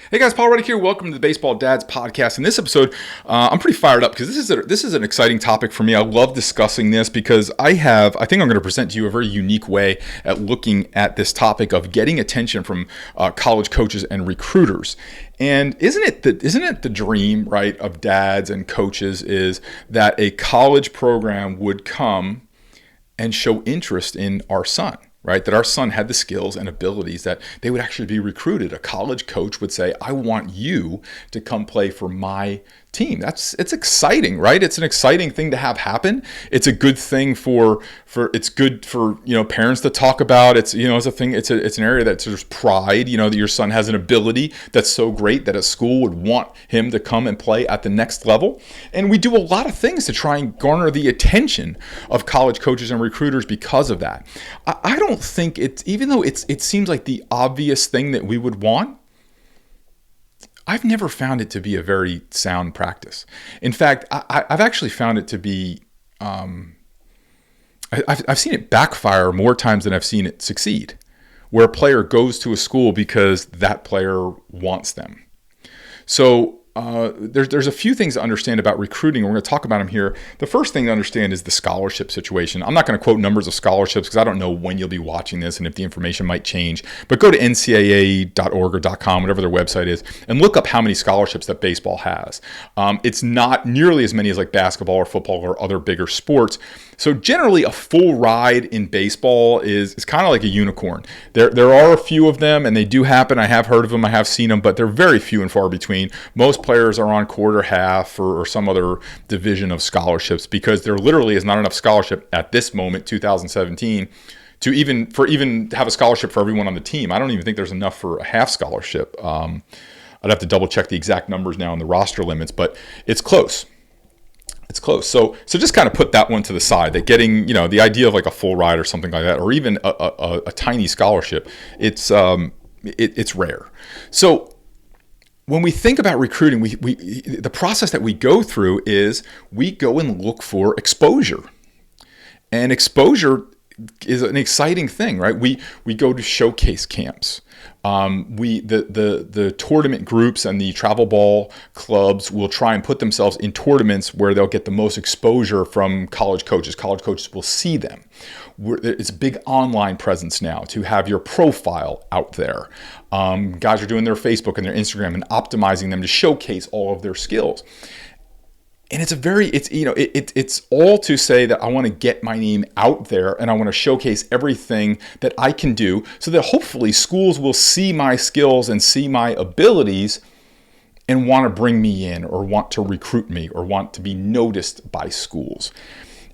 Hey guys, Paul Reddick here. Welcome to the Baseball Dads podcast. In this episode, I'm pretty fired up because this is an exciting topic for me. I love discussing this because I think I'm going to present to you a very unique way at looking at this topic of getting attention from college coaches and recruiters. And isn't it the dream, right, of dads and coaches is that a college program would come and show interest in our son? Right? That our son had the skills and abilities that they would actually be recruited. A college coach would say, I want you to come play for my team. It's exciting, right? It's an exciting thing to have happen. It's a good thing it's good for, parents to talk about. It's a thing. It's an area that there's pride, that your son has an ability that's so great that a school would want him to come and play at the next level. And we do a lot of things to try and garner the attention of college coaches and recruiters because of that. I don't think even though it seems like the obvious thing that we would want, I've never found it to be a very sound practice. In fact, I've actually found it to be, I've seen it backfire more times than I've seen it succeed, where a player goes to a school because that player wants them. So there's a few things to understand about recruiting. We're going to talk about them here. The first thing to understand is the scholarship situation. I'm not going to quote numbers of scholarships because I don't know when you'll be watching this and if the information might change. But go to ncaa.org or .com, whatever their website is, and look up how many scholarships that baseball has. It's not nearly as many as like basketball or football or other bigger sports. So generally, a full ride in baseball is kind of like a unicorn. There are a few of them, and they do happen. I have heard of them. I have seen them, but they're very few and far between. Most players are on quarter, half, or some other division of scholarships because there literally is not enough scholarship at this moment, 2017, to even have a scholarship for everyone on the team. I don't even think there's enough for a half scholarship. I'd have to double check the exact numbers now in the roster limits, but it's close. It's close. So just kind of put that one to the side, that getting, the idea of like a full ride or something like that, or even a tiny scholarship, it's rare. So when we think about recruiting, the process that we go through is we go and look for exposure. And exposure is an exciting thing, right? We go to showcase camps. The tournament groups and the travel ball clubs will try and put themselves in tournaments where they'll get the most exposure from college coaches. College coaches will see them. It's a big online presence now to have your profile out there. Guys are doing their Facebook and their Instagram and optimizing them to showcase all of their skills. And it's all to say that I want to get my name out there and I want to showcase everything that I can do so that hopefully schools will see my skills and see my abilities and want to bring me in or want to recruit me or want to be noticed by schools.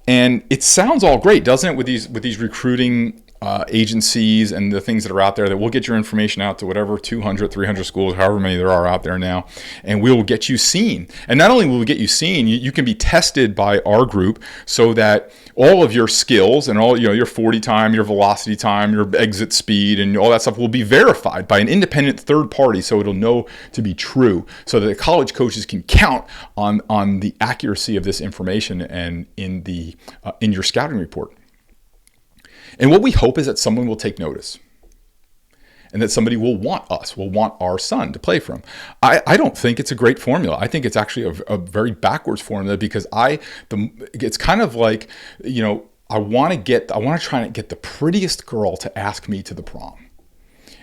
And it sounds all great, doesn't it, with these recruiting agencies and the things that are out there that we'll get your information out to whatever 200, 300 schools, however many there are out there now, and we will get you seen. And not only will we get you seen, you can be tested by our group so that all of your skills and all your 40 time, your velocity time, your exit speed, and all that stuff will be verified by an independent third party, so it'll know to be true, so that the college coaches can count on the accuracy of this information and in your scouting report. And what we hope is that someone will take notice and that somebody will want our son to play for him. I don't think it's a great formula. I think it's actually a very backwards formula because it's kind of like, I want to try and get the prettiest girl to ask me to the prom.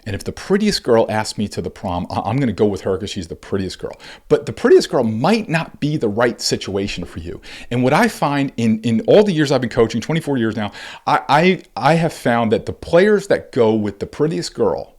And if the prettiest girl asks me to the prom, I'm going to go with her because she's the prettiest girl. But the prettiest girl might not be the right situation for you. And what I find in all the years I've been coaching, 24 years now, I have found that the players that go with the prettiest girl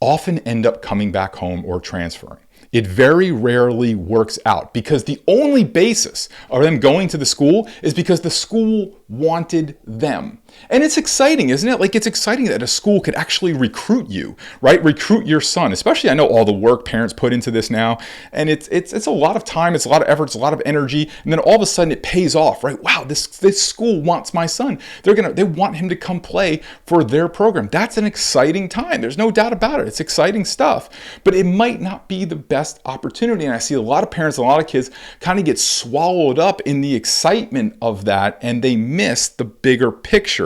often end up coming back home or transferring. It very rarely works out because the only basis of them going to the school is because the school wanted them. And it's exciting, isn't it? Like, it's exciting that a school could actually recruit you, right? Recruit your son. Especially, I know all the work parents put into this now, and it's a lot of time, it's a lot of effort, it's a lot of energy, and then all of a sudden it pays off, right? Wow, this school wants my son. They want him to come play for their program. That's an exciting time. There's no doubt about it. It's exciting stuff, but it might not be the best opportunity. And I see a lot of parents, a lot of kids kind of get swallowed up in the excitement of that, and they miss the bigger picture.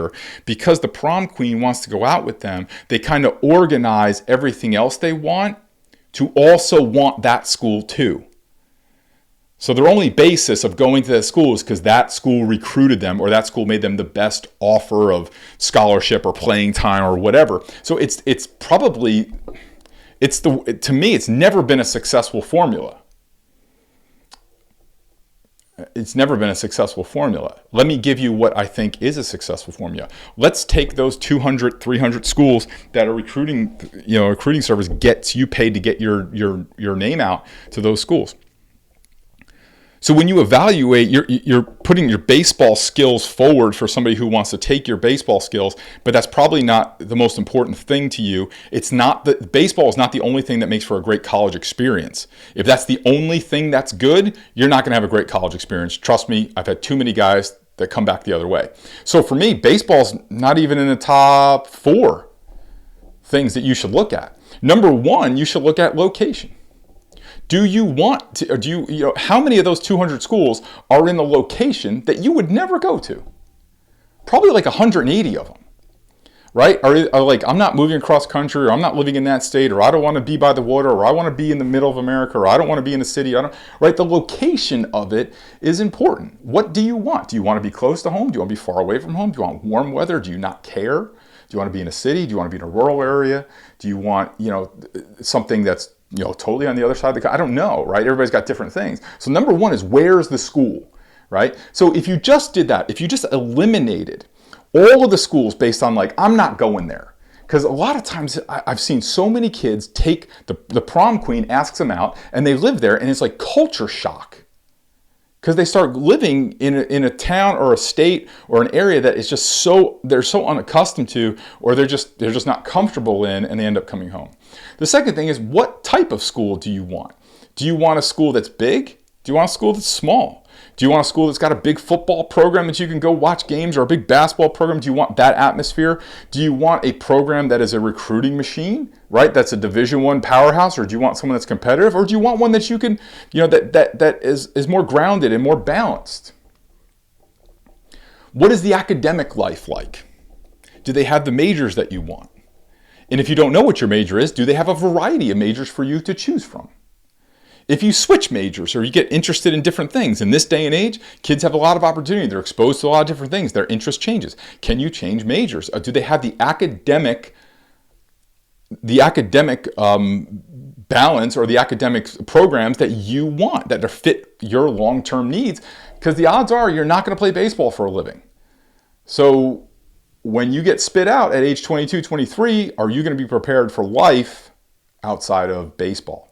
Because the prom queen wants to go out with them, they kind of organize everything else they want to also want that school too. So their only basis of going to that school is because that school recruited them, or that school made them the best offer of scholarship or playing time or whatever. So to me, it's never been a successful formula. It's never been a successful formula. Let me give you what I think is a successful formula. Let's take those 200, 300 schools that a recruiting service gets you paid to get your name out to those schools. So when you evaluate, you're putting your baseball skills forward for somebody who wants to take your baseball skills, but that's probably not the most important thing to you. Baseball is not the only thing that makes for a great college experience. If that's the only thing that's good, you're not going to have a great college experience. Trust me, I've had too many guys that come back the other way. So for me, baseball's not even in the top 4 things that you should look at. Number 1, you should look at location. Do you want to, or do you, how many of those 200 schools are in the location that you would never go to? Probably like 180 of them, right? Are like, I'm not moving across country, or I'm not living in that state, or I don't want to be by the water, or I want to be in the middle of America, or I don't want to be in the city. Right? The location of it is important. What do you want? Do you want to be close to home? Do you want to be far away from home? Do you want warm weather? Do you not care? Do you want to be in a city? Do you want to be in a rural area? Do you want, something that's totally on the other side of the country? I don't know, right? Everybody's got different things. So number 1 is, where's the school, right? So if you just did that, if you just eliminated all of the schools based on like, I'm not going there. Because a lot of times I've seen so many kids take the prom queen asks them out, and they live there, and it's like culture shock. Because they start living in a town or a state or an area that is just they're so unaccustomed to, or they're just not comfortable in, and they end up coming home. The second thing is, what type of school do you want? Do you want a school that's big? Do you want a school that's small? Do you want a school that's got a big football program that you can go watch games, or a big basketball program? Do you want that atmosphere? Do you want a program that is a recruiting machine, right? That's a Division I powerhouse, or do you want someone that's competitive, or do you want one that you can, that is more grounded and more balanced? What is the academic life like? Do they have the majors that you want? And if you don't know what your major is, do they have a variety of majors for you to choose from? If you switch majors, or you get interested in different things, in this day and age, kids have a lot of opportunity. They're exposed to a lot of different things. Their interest changes. Can you change majors? Do they have the academic balance, or the academic programs that you want, that fit your long-term needs? Because the odds are you're not going to play baseball for a living. So when you get spit out at age 22, 23, are you going to be prepared for life outside of baseball?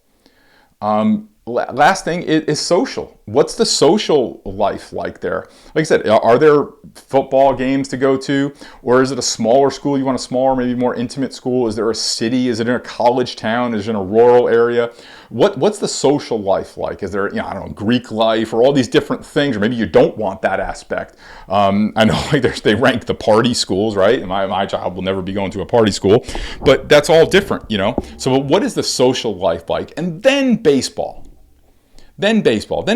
Last thing is social. What's the social life like there? Like I said, are there football games to go to? Or is it a smaller school? You want a smaller, maybe more intimate school? Is there a city? Is it in a college town? Is it in a rural area? What's the social life like? Is there, I don't know, Greek life, or all these different things? Or maybe you don't want that aspect. I know they rank the party schools, right? And my child will never be going to a party school. But that's all different, So what is the social life like? And then baseball. Then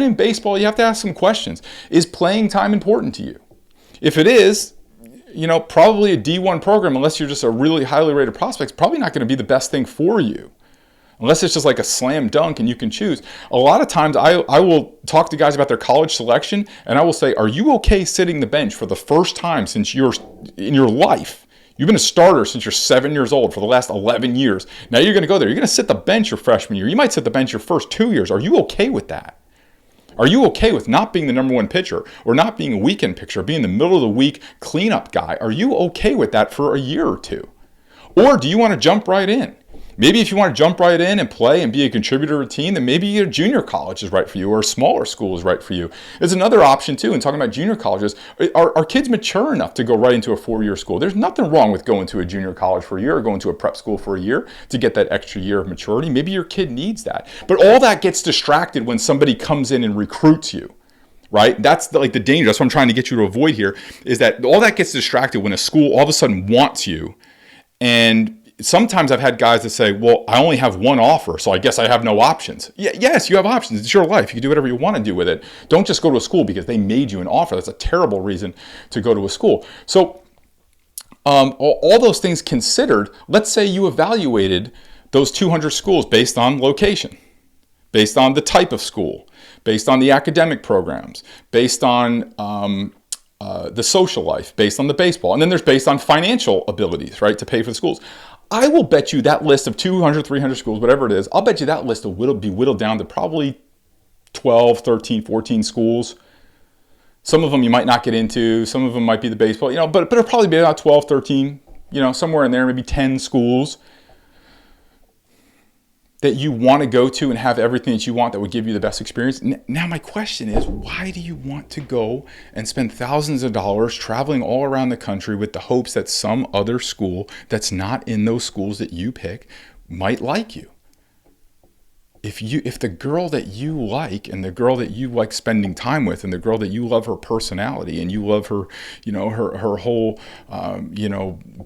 in baseball, you have to ask some questions. Is playing time important to you? If it is, probably a D1 program, unless you're just a really highly rated prospect, is probably not going to be the best thing for you. Unless it's just like a slam dunk and you can choose. A lot of times I will talk to guys about their college selection, and I will say, are you okay sitting the bench for the first time since you're in your life? You've been a starter since you're 7 years old for the last 11 years. Now you're going to go there. You're going to sit the bench your freshman year. You might sit the bench your first 2 years. Are you okay with that? Are you okay with not being the number 1 pitcher, or not being a weekend pitcher, being the middle of the week cleanup guy? Are you okay with that for a year or two? Or do you want to jump right in? Maybe if you want to jump right in and play and be a contributor to a team, then maybe a junior college is right for you, or a smaller school is right for you. There's another option too, in talking about junior colleges. Are kids mature enough to go right into a 4-year school? There's nothing wrong with going to a junior college for a year, or going to a prep school for a year to get that extra year of maturity. Maybe your kid needs that. But all that gets distracted when somebody comes in and recruits you. Right? That's the danger. That's what I'm trying to get you to avoid here, is that all that gets distracted when a school all of a sudden wants you. And sometimes I've had guys that say, well, I only have one offer, so I guess I have no options. Yes, you have options. It's your life. You can do whatever you want to do with it. Don't just go to a school because they made you an offer. That's a terrible reason to go to a school. So all those things considered, let's say you evaluated those 200 schools based on location, based on the type of school, based on the academic programs, based on the social life, based on the baseball. And then there's based on financial abilities, right, to pay for the schools. I will bet you that list of 200, 300 schools, whatever it is, I'll bet you that list will be whittled down to probably 12, 13, 14 schools. Some of them you might not get into. Some of them might be the baseball, but it'll probably be about 12, 13, somewhere in there, maybe 10 schools that you want to go to and have everything that you want that would give you the best experience. Now my question is, why do you want to go and spend thousands of dollars traveling all around the country with the hopes that some other school that's not in those schools that you pick might like you? If the girl that you like and the girl that you like spending time with and the girl that you love her personality and you love her, her whole,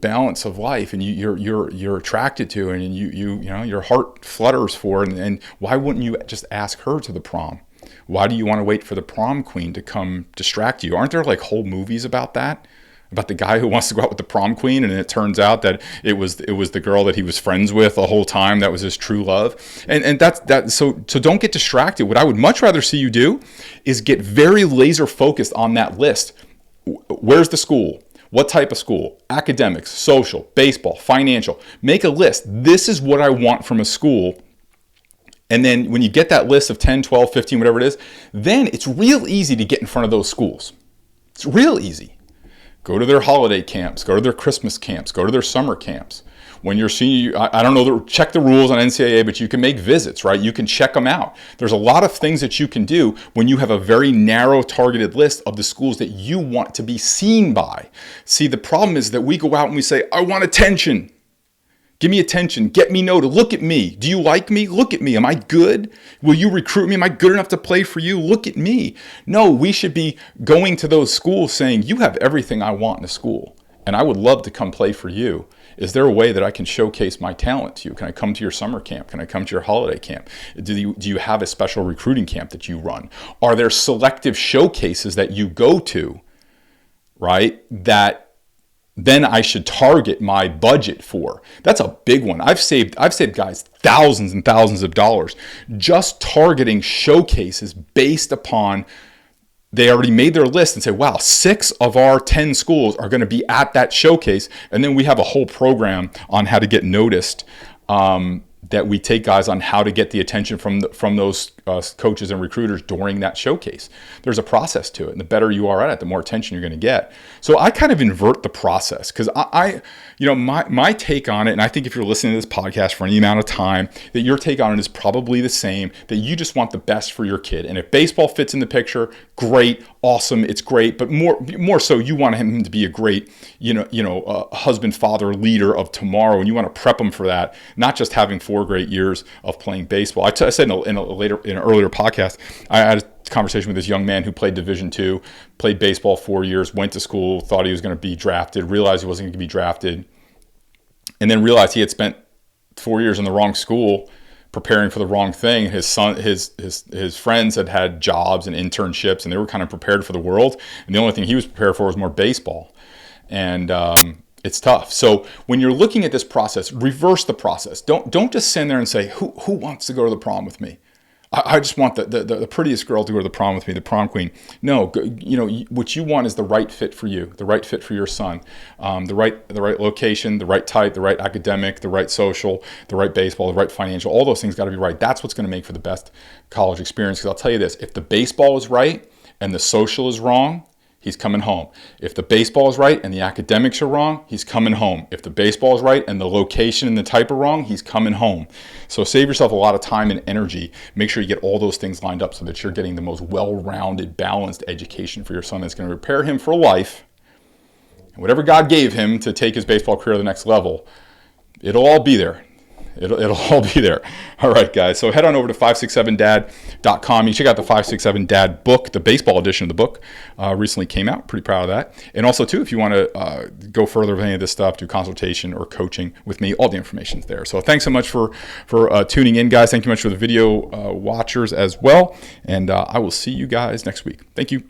balance of life and you're attracted to and your heart flutters for, and why wouldn't you just ask her to the prom? Why do you want to wait for the prom queen to come distract you? Aren't there like whole movies about that? About the guy who wants to go out with the prom queen, and it turns out that it was the girl that he was friends with the whole time that was his true love, and that's that. So don't get distracted. What I would much rather see you do is get very laser focused on that list. Where's the school? What type of school? Academics, social, baseball, financial. Make a list. This is what I want from a school. And then when you get that list of 10, 12, 15, whatever it is, then it's real easy to get in front of those schools. It's real easy. Go to their holiday camps, go to their Christmas camps, go to their summer camps. When you're senior, I don't know, check the rules on NCAA, but you can make visits, right? You can check them out. There's a lot of things that you can do when you have a very narrow targeted list of the schools that you want to be seen by. See, the problem is that we go out and we say, I want attention. Give me attention. Get me noted. Look at me. Do you like me? Look at me. Am I good? Will you recruit me? Am I good enough to play for you? Look at me. No, we should be going to those schools saying, you have everything I want in a school, and I would love to come play for you. Is there a way that I can showcase my talent to you? Can I come to your summer camp? Can I come to your holiday camp? Do you have a special recruiting camp that you run? Are there selective showcases that you go to, right, that then I should target my budget for? That's a big one. I've saved guys thousands and thousands of dollars just targeting showcases based upon they already made their list and say, wow, 6 of our 10 schools are going to be at that showcase. And then we have a whole program on how to get noticed, that we take guys on how to get the attention from those coaches and recruiters during that showcase. There's a process to it, and the better you are at it, the more attention you're going to get. So I kind of invert the process because my take on it, and I think if you're listening to this podcast for any amount of time, that your take on it is probably the same, that you just want the best for your kid. And if baseball fits in the picture, great, awesome, it's great. But more so, you want him to be a great, husband, father, leader of tomorrow, and you want to prep him for that, not just having 4 great years of playing baseball. I said in an earlier podcast, I had a conversation with this young man who played Division II, played baseball 4 years, went to school, thought he was going to be drafted, realized he wasn't going to be drafted, and then realized he had spent 4 years in the wrong school preparing for the wrong thing. His friends had jobs and internships, and they were kind of prepared for the world, and the only thing he was prepared for was more baseball. And it's tough. So when you're looking at this process, reverse the process. Don't just stand there and say, who wants to go to the prom with me? I just want the prettiest girl to go to the prom with me, the prom queen. No, what you want is the right fit for you, the right fit for your son, the right location, the right type, the right academic, the right social, the right baseball, the right financial. All those things got to be right. That's what's going to make for the best college experience. Because I'll tell you this: if the baseball is right and the social is wrong, he's coming home. If the baseball is right and the academics are wrong, he's coming home. If the baseball is right and the location and the type are wrong, he's coming home. So save yourself a lot of time and energy. Make sure you get all those things lined up so that you're getting the most well-rounded, balanced education for your son that's going to prepare him for life. And whatever God gave him to take his baseball career to the next level, it'll all be there. It'll all be there. All right, guys. So head on over to 567dad.com. You check out the 567 Dad book, the baseball edition of the book. Recently came out. Pretty proud of that. And also, too, if you want to go further with any of this stuff, do consultation or coaching with me, all the information's there. So thanks so much for tuning in, guys. Thank you much for the video watchers as well. And I will see you guys next week. Thank you.